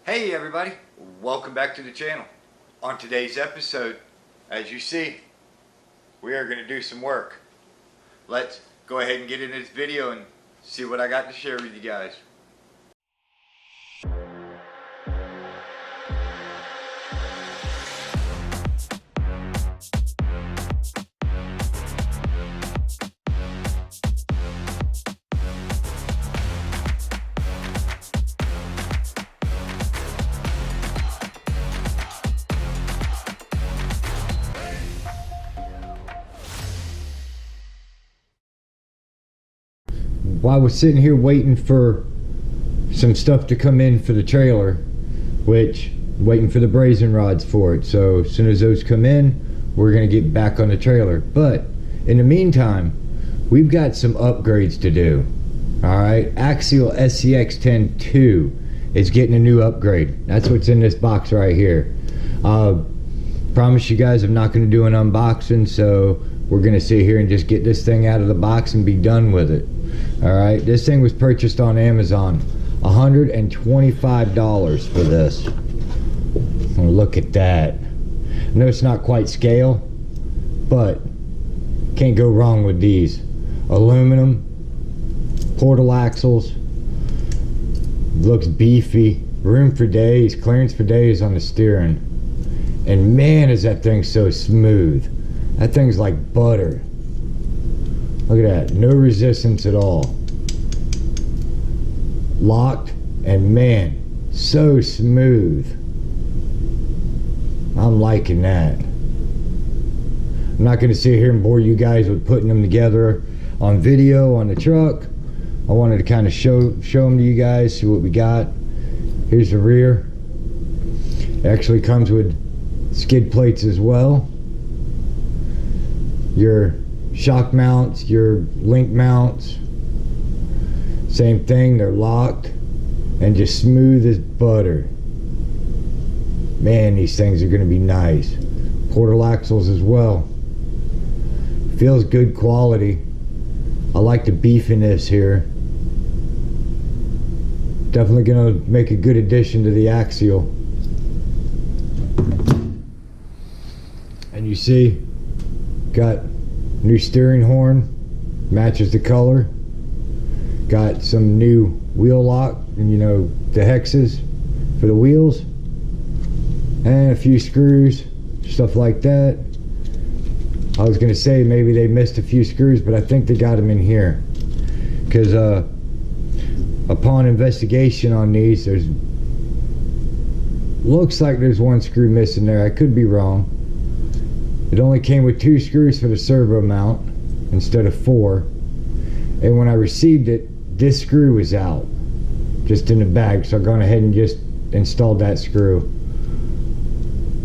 Hey everybody, welcome back to the channel. On today's episode, as you see, we are going to do some work. Let's go ahead and get into this video and see what I got to share with you guys. While we're sitting here waiting for some stuff to come in for the trailer, which waiting for the brazing rods for it, so as soon as those come in, we're gonna get back on the trailer. But in the meantime, we've got some upgrades to do. All right, Axial SCX10 2 is getting a new upgrade. That's what's in this box right here. Promise you guys I'm not going to do an unboxing, so we're going to sit here and just get this thing out of the box and be done with it. All right, this thing was purchased on Amazon, $125 for this. Oh, look at that. I know it's not quite scale, but can't go wrong with these. Aluminum, portal axles, looks beefy, room for days, clearance for days on the steering. And man, is that thing so smooth. That thing's like butter. Look at that, no resistance at all. Locked, and man, so smooth. I'm liking that. I'm not gonna sit here and bore you guys with putting them together on video on the truck. I wanted to kind of show them to you guys, see what we got. Here's the rear. It actually comes with skid plates as well. Your shock mounts, your link mounts, same thing, they're locked and just smooth as butter. Man, these things are going to be nice. Portal axles as well. Feels good quality. I like the beefiness here. Definitely going to make a good addition to the Axial. And you see, got new steering horn, matches the color. Got some new wheel lock, and you know, the hexes for the wheels. And a few screws, stuff like that. I was gonna say maybe they missed a few screws, but I think they got them in here. Because upon investigation on these, looks like there's one screw missing there. I could be wrong. It only came with 2 screws for the servo mount instead of 4. And when I received it, this screw was out, just in the bag. So I've gone ahead and just installed that screw.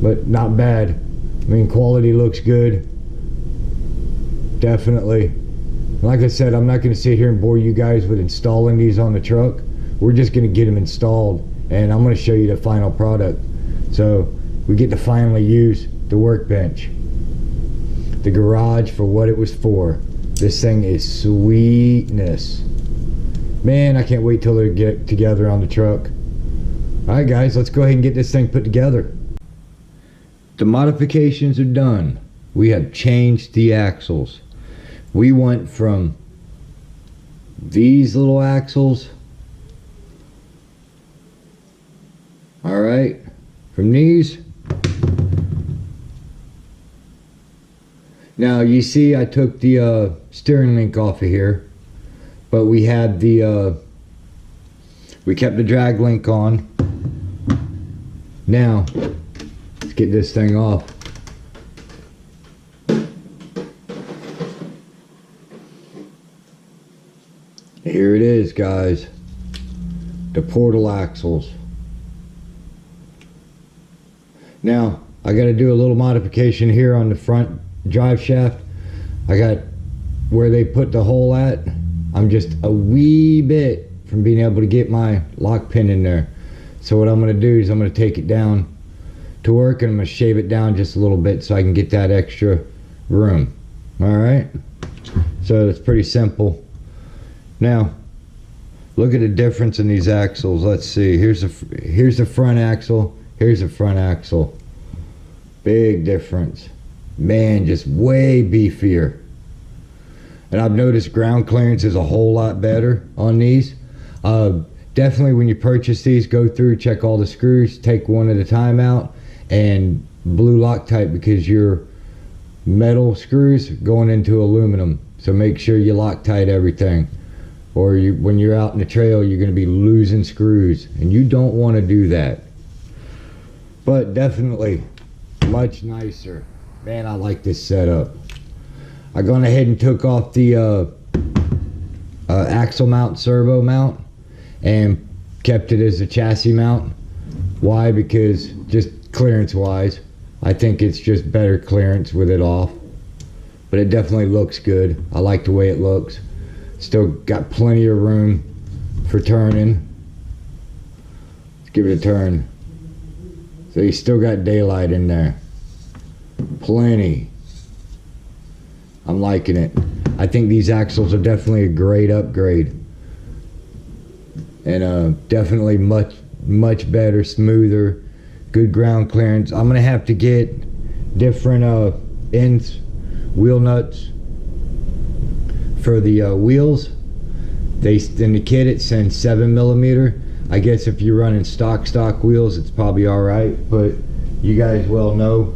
But not bad. I mean, quality looks good. Definitely. Like I said, I'm not going to sit here and bore you guys with installing these on the truck. We're just going to get them installed, and I'm going to show you the final product. So we get to finally use the workbench, the garage, for what it was for. This thing is sweetness. Man, I can't wait till they get together on the truck. Alright guys, let's go ahead and get this thing put together. The modifications are done. We have changed the axles. We went from these little axles, alright, from these. Now you see I took the steering link off of here, but we had the we kept the drag link on. Now let's get this thing off. Here it is, guys, the portal axles. Now I got to do a little modification here on the front drive shaft. I got where they put the hole at, I'm just a wee bit from being able to get my lock pin in there. So what I'm going to do is I'm going to take it down to work, and I'm going to shave it down just a little bit so I can get that extra room. Alright, so it's pretty simple. Now Look at the difference in these axles. Let's see. Here's the front axle. Here's the front axle. Big difference. Man, just way beefier. And I've noticed ground clearance is a whole lot better on these. Definitely when you purchase these, go through, check all the screws, take one at a time out, and blue Loctite, because your metal screws going into aluminum. So make sure you Loctite everything, or when you're out in the trail, you're going to be losing screws, and you don't want to do that. But definitely much nicer. Man, I like this setup. I gone ahead and took off the axle mount, servo mount, and kept it as a chassis mount. Why? Because just clearance wise, I think it's just better clearance with it off. But it definitely looks good. I like the way it looks. Still got plenty of room for turning. Let's give it a turn. So you still got daylight in there. Plenty. I'm liking it. I think these axles are definitely a great upgrade. And definitely much better, smoother, good ground clearance. I'm gonna have to get different ends, wheel nuts for the wheels. In the kit it sends 7mm. I guess if you're running stock wheels, it's probably all right. But you guys well know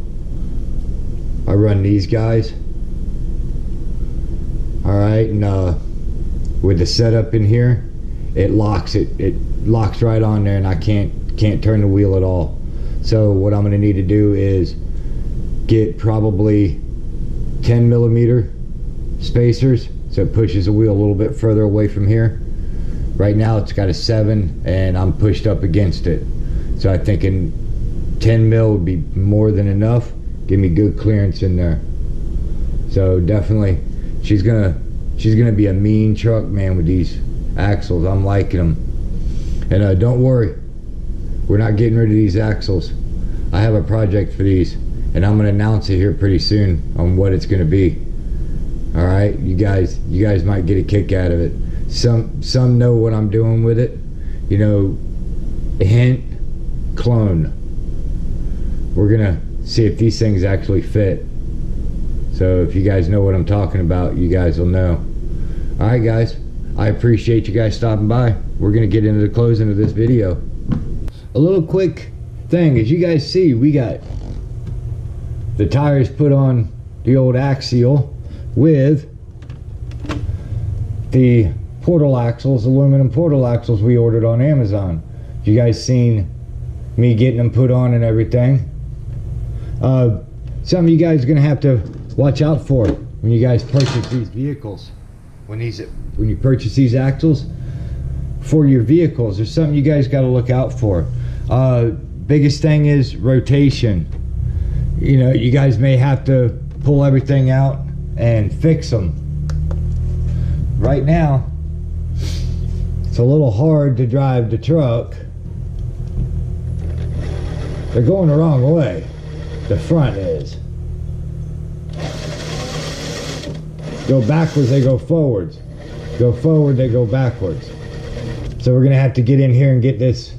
I run these guys. All right, and with the setup in here, it locks right on there, and I can't turn the wheel at all. So what I'm going to need to do is get probably 10mm spacers, so it pushes the wheel a little bit further away from here. Right now it's got a 7 and I'm pushed up against it, so I'm thinking 10mm would be more than enough. Give me good clearance in there. So definitely she's gonna be a mean truck, man, with these axles. I'm liking them. And don't worry, we're not getting rid of these axles. I have a project for these, and I'm gonna announce it here pretty soon on what it's gonna be. All right, you guys might get a kick out of it. Some know what I'm doing with it. You know, hint, clone. We're gonna see if these things actually fit. So if you guys know what I'm talking about, you guys will know. All right, guys, I appreciate you guys stopping by. We're gonna get into the closing of this video. A little quick thing, as you guys see, we got the tires put on the old Axial with the portal axles, aluminum portal axles we ordered on Amazon. You guys seen me getting them put on and everything. Some of you guys are gonna have to watch out for it when you guys purchase these vehicles. When you purchase these axles for your vehicles, there's something you guys got to look out for. Biggest thing is rotation. You know, you guys may have to pull everything out and fix them. Right now, it's a little hard to drive the truck. They're going the wrong way. The front is. Go backwards, they go forwards. Go forward, they go backwards. So we're gonna have to get in here and get this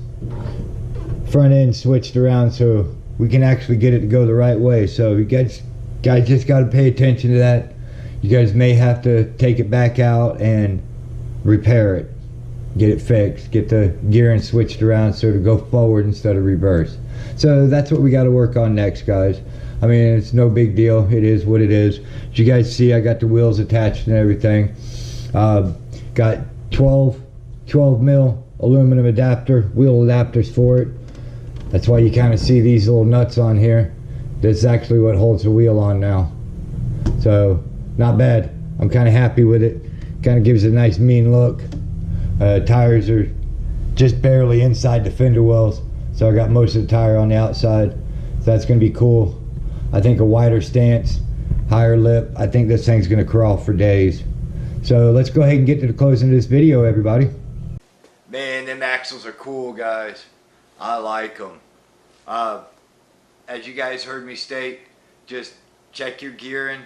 front end switched around so we can actually get it to go the right way. So you guys just gotta pay attention to that. You guys may have to take it back out and repair it. Get it fixed, get the gearing switched around so to go forward instead of reverse. So that's what we gotta work on next, guys. I mean, it's no big deal. It is what it is. As you guys see, I got the wheels attached and everything. Got 12 mil aluminum wheel adapters for it. That's why you kind of see these little nuts on here. That's actually what holds the wheel on now. So, not bad. I'm kind of happy with it. Kind of gives it a nice mean look. Tires are just barely inside the fender wells, so I got most of the tire on the outside. So that's going to be cool. I think a wider stance, higher lip. I think this thing's gonna crawl for days. So let's go ahead and get to the closing of this video, everybody. Man, them axles are cool, guys. I like them. As you guys heard me state, just check your gearing,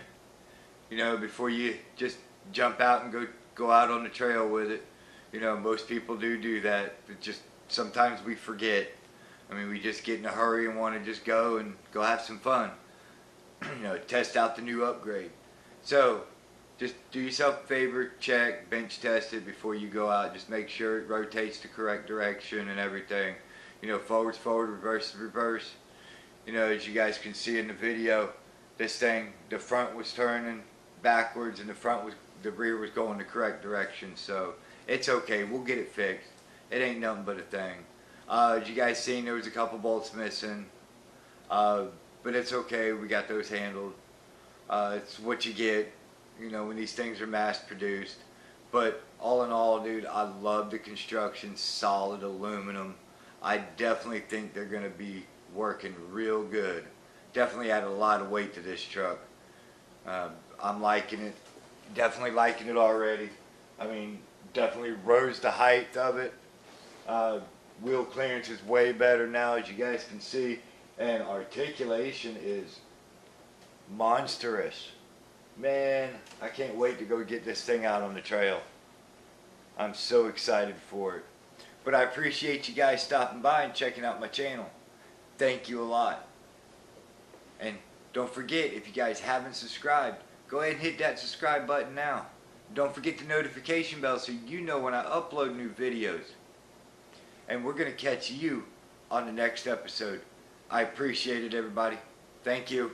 you know, before you just jump out and go out on the trail with it. You know, most people do that. But just sometimes we forget. I mean, we just get in a hurry and want to just go and go have some fun. You know, test out the new upgrade. So, just do yourself a favor, check, bench test it before you go out. Just make sure it rotates the correct direction and everything. You know, forward's forward, reverse is reverse. You know, as you guys can see in the video, this thing, the front was turning backwards and the rear was going the correct direction. So, it's okay. We'll get it fixed. It ain't nothing but a thing. As you guys seen, there was a couple bolts missing. But it's okay. We got those handled. It's what you get, you know, when these things are mass produced. But all in all, dude, I love the construction, solid aluminum. I definitely think they're going to be working real good. Definitely added a lot of weight to this truck. I'm liking it. Definitely liking it already. I mean, definitely rose the height of it. Wheel clearance is way better now, as you guys can see. And articulation is monstrous. Man, I can't wait to go get this thing out on the trail. I'm so excited for it. But I appreciate you guys stopping by and checking out my channel. Thank you a lot. And don't forget, if you guys haven't subscribed, go ahead and hit that subscribe button now. Don't forget the notification bell so you know when I upload new videos. And we're going to catch you on the next episode. I appreciate it, everybody. Thank you.